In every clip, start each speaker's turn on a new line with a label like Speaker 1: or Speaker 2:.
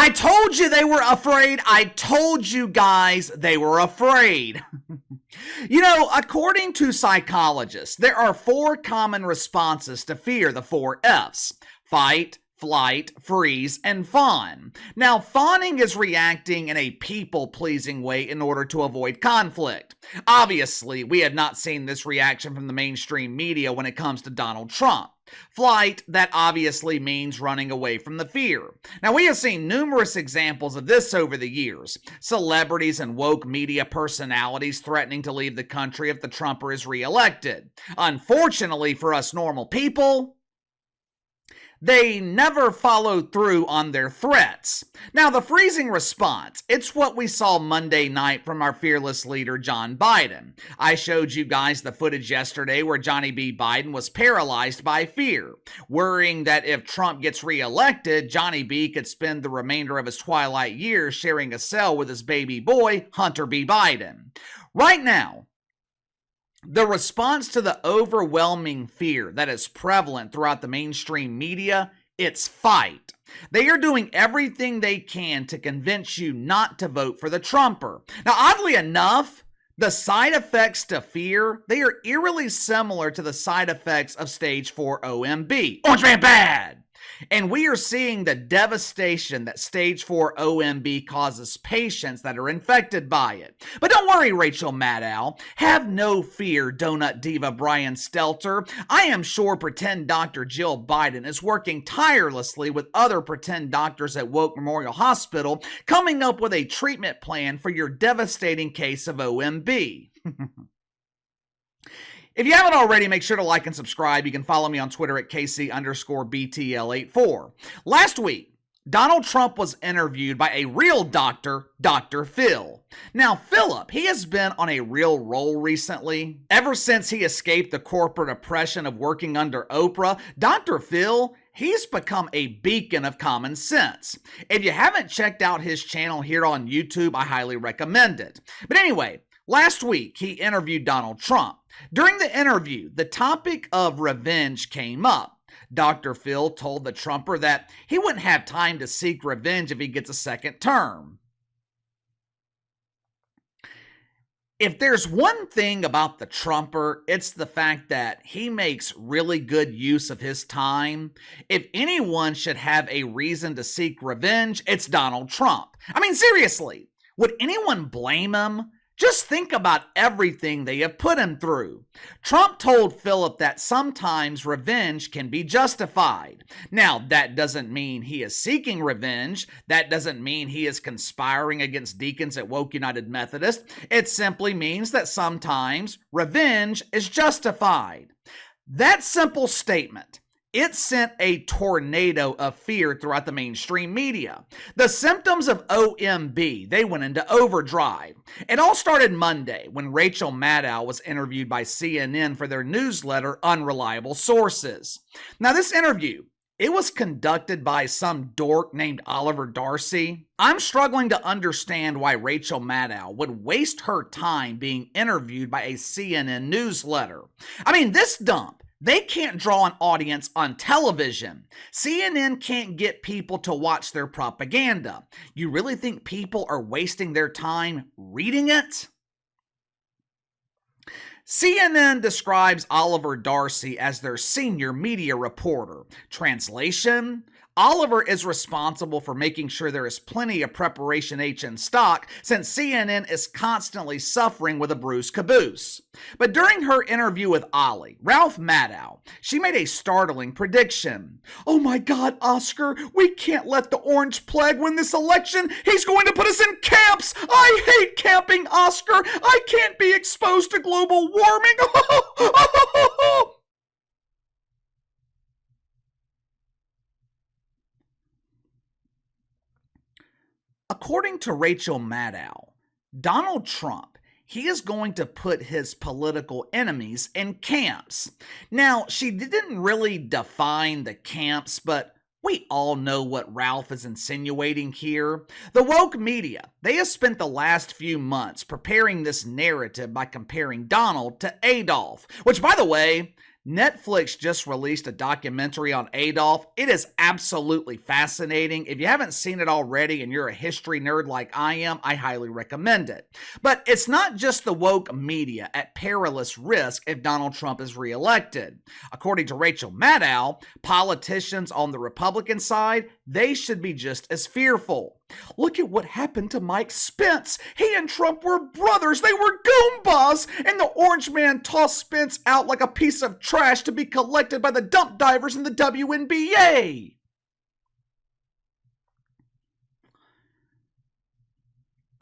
Speaker 1: I told you they were afraid. I told you guys they were afraid. You know, according to psychologists, there are 4 common responses to fear, the 4 F's: fight, flight, freeze, and fawn. Now, fawning is reacting in a people-pleasing way in order to avoid conflict. Obviously, we have not seen this reaction from the mainstream media when it comes to Donald Trump. Flight, that obviously means running away from the fear. Now, we have seen numerous examples of this over the years. Celebrities and woke media personalities threatening to leave the country if the Trumper is reelected. Unfortunately for us normal people, they never followed through on their threats. Now, the freezing response, it's what we saw Monday night from our fearless leader, John Biden. I showed you guys the footage yesterday where Johnny B. Biden was paralyzed by fear, worrying that if Trump gets reelected, Johnny B. could spend the remainder of his twilight years sharing a cell with his baby boy, Hunter B. Biden. Right now, the response to the overwhelming fear that is prevalent throughout the mainstream media, it's fight. They are doing everything they can to convince you not to vote for the Trumper. Now, oddly enough, the side effects to fear, they are eerily similar to the side effects of stage 4 OMB. Orange Man bad! And we are seeing the devastation that stage 4 OMB causes patients that are infected by it. But don't worry, Rachel Maddow. Have no fear, donut diva Brian Stelter. I am sure pretend Dr. Jill Biden is working tirelessly with other pretend doctors at Woke Memorial Hospital, coming up with a treatment plan for your devastating case of OMB. If you haven't already, make sure to like and subscribe. You can follow me on Twitter at KC_BTL84. Last week, Donald Trump was interviewed by a real doctor, Dr. Phil. Now, Philip, he has been on a real roll recently. Ever since he escaped the corporate oppression of working under Oprah, Dr. Phil, he's become a beacon of common sense. If you haven't checked out his channel here on YouTube, I highly recommend it. But anyway, last week, he interviewed Donald Trump. During the interview, the topic of revenge came up. Dr. Phil told the Trumper that he wouldn't have time to seek revenge if he gets a second term. If there's one thing about the Trumper, it's the fact that he makes really good use of his time. If anyone should have a reason to seek revenge, it's Donald Trump. I mean, seriously, would anyone blame him? Just think about everything they have put him through. Trump told Philip that sometimes revenge can be justified. Now, that doesn't mean he is seeking revenge. That doesn't mean he is conspiring against deacons at Woke United Methodist. It simply means that sometimes revenge is justified. That simple statement, it sent a tornado of fear throughout the mainstream media. The symptoms of OMB, they went into overdrive. It all started Monday when Rachel Maddow was interviewed by CNN for their newsletter, Unreliable Sources. Now, this interview, it was conducted by some dork named Oliver Darcy. I'm struggling to understand why Rachel Maddow would waste her time being interviewed by a CNN newsletter. I mean, this dump, they can't draw an audience on television. CNN can't get people to watch their propaganda. You really think people are wasting their time reading it? CNN describes Oliver Darcy as their senior media reporter. Translation: Oliver is responsible for making sure there is plenty of Preparation H in stock since CNN is constantly suffering with a bruised caboose. But during her interview with Ollie, Ralph Maddow, she made a startling prediction. Oh my God, Oscar, we can't let the Orange Plague win this election. He's going to put us in camps. I hate camping, Oscar. I can't be exposed to global warming. According to Rachel Maddow, Donald Trump, he is going to put his political enemies in camps. Now, she didn't really define the camps, but we all know what Ralph is insinuating here. The woke media, they have spent the last few months preparing this narrative by comparing Donald to Adolf, which, by the way, Netflix just released a documentary on Adolf. It is absolutely fascinating. If you haven't seen it already and you're a history nerd like I am, I highly recommend it. But it's not just the woke media at perilous risk if Donald Trump is reelected. According to Rachel Maddow, politicians on the Republican side, they should be just as fearful. Look at what happened to Mike Spence. He and Trump were brothers. They were goombas. And the orange man tossed Spence out like a piece of trash to be collected by the dump divers in the WNBA.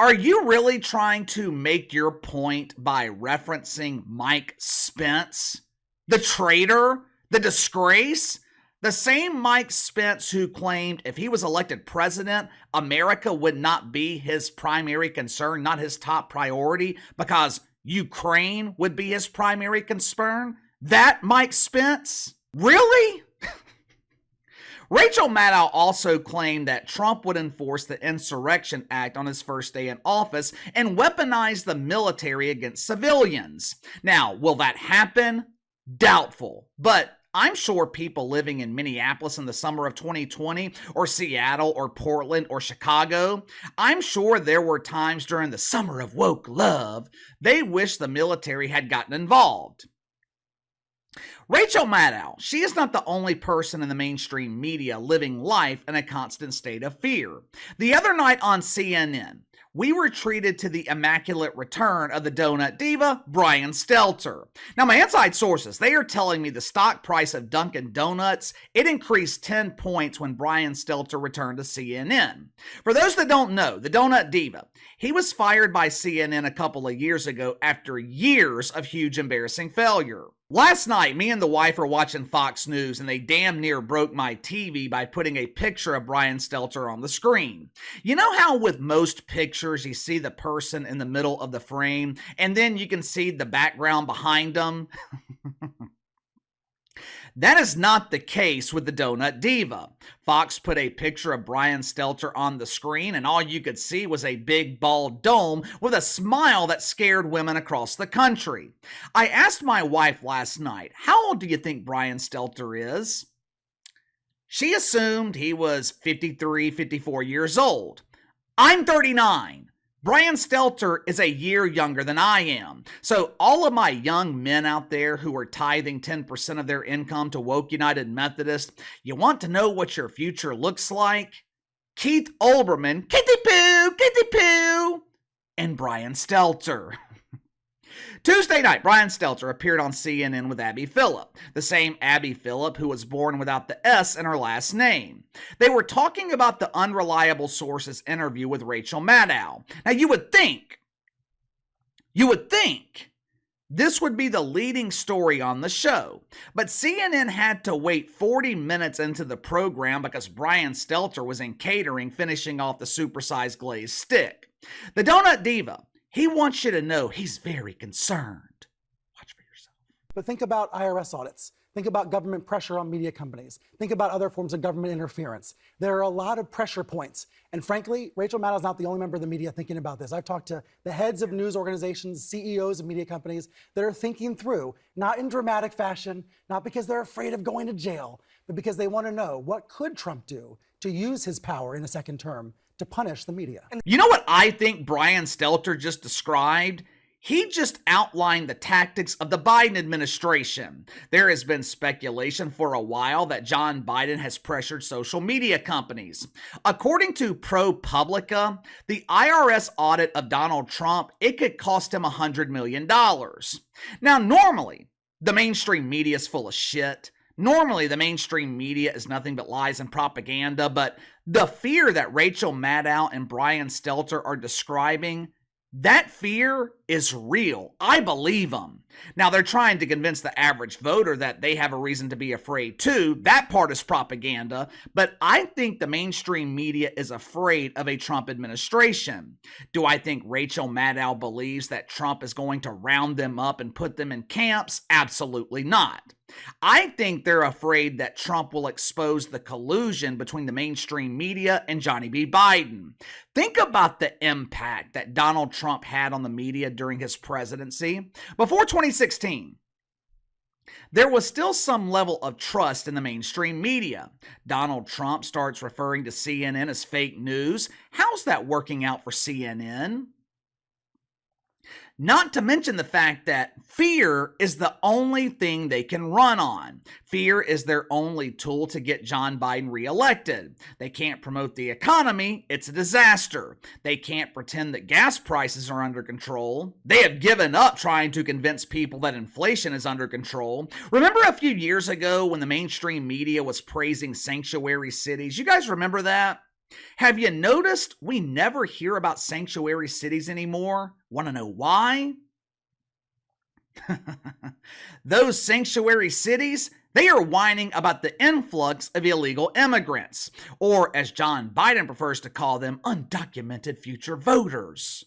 Speaker 1: Are you really trying to make your point by referencing Mike Spence? The traitor? The disgrace? The same Mike Spence who claimed if he was elected president, America would not be his primary concern, not his top priority, because Ukraine would be his primary concern? That Mike Spence? Really? Rachel Maddow also claimed that Trump would enforce the Insurrection Act on his first day in office and weaponize the military against civilians. Now, will that happen? Doubtful. But I'm sure people living in Minneapolis in the summer of 2020, or Seattle, or Portland, or Chicago, I'm sure there were times during the summer of woke love they wish the military had gotten involved. Rachel Maddow, she is not the only person in the mainstream media living life in a constant state of fear. The other night on CNN, we were treated to the immaculate return of the donut diva, Brian Stelter. Now, my inside sources, they are telling me the stock price of Dunkin' Donuts, it increased 10 points when Brian Stelter returned to CNN. For those that don't know, the donut diva, he was fired by CNN a couple of years ago after years of huge embarrassing failure. Last night, me and the wife were watching Fox News and they damn near broke my TV by putting a picture of Brian Stelter on the screen. You know how with most pictures you see the person in the middle of the frame and then you can see the background behind them? That is not the case with the Donut Diva. Fox put a picture of Brian Stelter on the screen and all you could see was a big bald dome with a smile that scared women across the country. I asked my wife last night, how old do you think Brian Stelter is? She assumed he was 53, 54 years old. I'm 39. Brian Stelter is a year younger than I am. So all of my young men out there who are tithing 10% of their income to Woke United Methodist, you want to know what your future looks like? Keith Olbermann, Kitty Poo, and Brian Stelter. Tuesday night, Brian Stelter appeared on CNN with Abby Phillip, the same Abby Phillip who was born without the S in her last name. They were talking about the unreliable sources interview with Rachel Maddow. Now you would think this would be the leading story on the show, but CNN had to wait 40 minutes into the program because Brian Stelter was in catering finishing off the supersized glazed stick. The Donut Diva, he wants you to know he's very concerned. Watch for yourself.
Speaker 2: But think about IRS audits. Think about government pressure on media companies. Think about other forms of government interference. There are a lot of pressure points. And frankly, Rachel Maddow is not the only member of the media thinking about this. I've talked to the heads of news organizations, CEOs of media companies that are thinking through, not in dramatic fashion, not because they're afraid of going to jail, but because they want to know what could Trump do to use his power in a second term to punish the media.
Speaker 1: You know what I think Brian Stelter just described? He just outlined the tactics of the Biden administration. There has been speculation for a while that John Biden has pressured social media companies. According to ProPublica, the IRS audit of Donald Trump, it could cost him $100 million. Now, normally, the mainstream media is full of shit. Normally, the mainstream media is nothing but lies and propaganda, but the fear that Rachel Maddow and Brian Stelter are describing, that fear is real. I believe them. Now, they're trying to convince the average voter that they have a reason to be afraid too. That part is propaganda, but I think the mainstream media is afraid of a Trump administration. Do I think Rachel Maddow believes that Trump is going to round them up and put them in camps? Absolutely not. I think they're afraid that Trump will expose the collusion between the mainstream media and Johnny B. Biden. Think about the impact that Donald Trump had on the media during his presidency. Before 2016, There was still some level of trust in the mainstream media. Donald Trump starts referring to CNN as fake news. How's that working out for CNN? Not to mention the fact that fear is the only thing they can run on. Fear is their only tool to get John Biden reelected. They can't promote the economy, it's a disaster. They can't pretend that gas prices are under control. They have given up trying to convince people that inflation is under control. Remember a few years ago when the mainstream media was praising sanctuary cities? You guys remember that? Have you noticed we never hear about sanctuary cities anymore? Want to know why? Those sanctuary cities, they are whining about the influx of illegal immigrants, or as John Biden prefers to call them, undocumented future voters.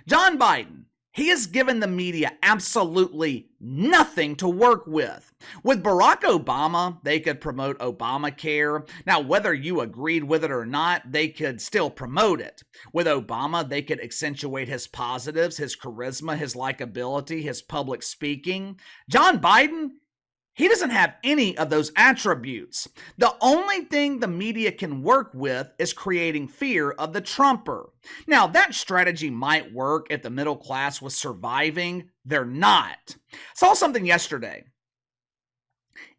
Speaker 1: John Biden, he has given the media absolutely nothing to work with. With Barack Obama, they could promote Obamacare. Now, whether you agreed with it or not, they could still promote it. With Obama, they could accentuate his positives, his charisma, his likability, his public speaking. John Biden, he doesn't have any of those attributes. The only thing the media can work with is creating fear of the Trumper. Now, that strategy might work if the middle class was surviving. They're not. Saw something yesterday.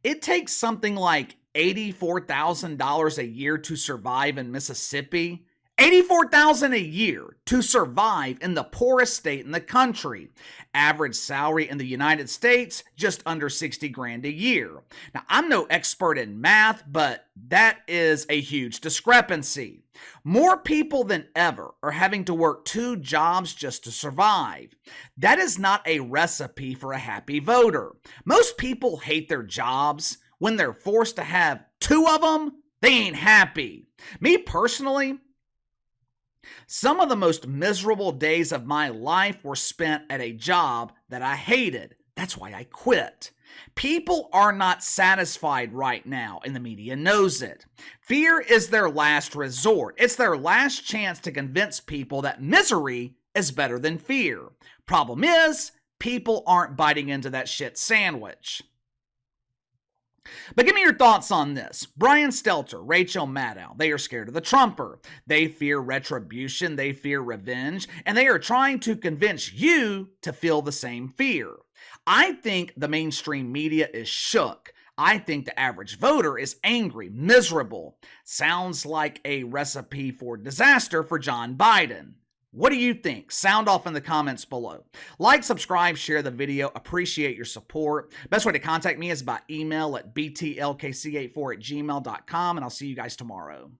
Speaker 1: It takes something like $84,000 a year to survive in Mississippi. $84,000 a year to survive in the poorest state in the country. Average salary in the United States, just under 60 grand a year. Now, I'm no expert in math, but that is a huge discrepancy. More people than ever are having to work 2 jobs just to survive. That is not a recipe for a happy voter. Most people hate their jobs. When they're forced to have 2 of them, they ain't happy. Me personally, some of the most miserable days of my life were spent at a job that I hated. That's why I quit. People are not satisfied right now, and the media knows it. Fear is their last resort. It's their last chance to convince people that misery is better than fear. Problem is, people aren't biting into that shit sandwich. But give me your thoughts on this. Brian Stelter, Rachel Maddow, they are scared of the Trumper. They fear retribution, they fear revenge, and they are trying to convince you to feel the same fear. I think the mainstream media is shook. I think the average voter is angry, miserable. Sounds like a recipe for disaster for John Biden. What do you think? Sound off in the comments below. Like, subscribe, share the video. Appreciate your support. Best way to contact me is by email at btlkc84@gmail.com, and I'll see you guys tomorrow.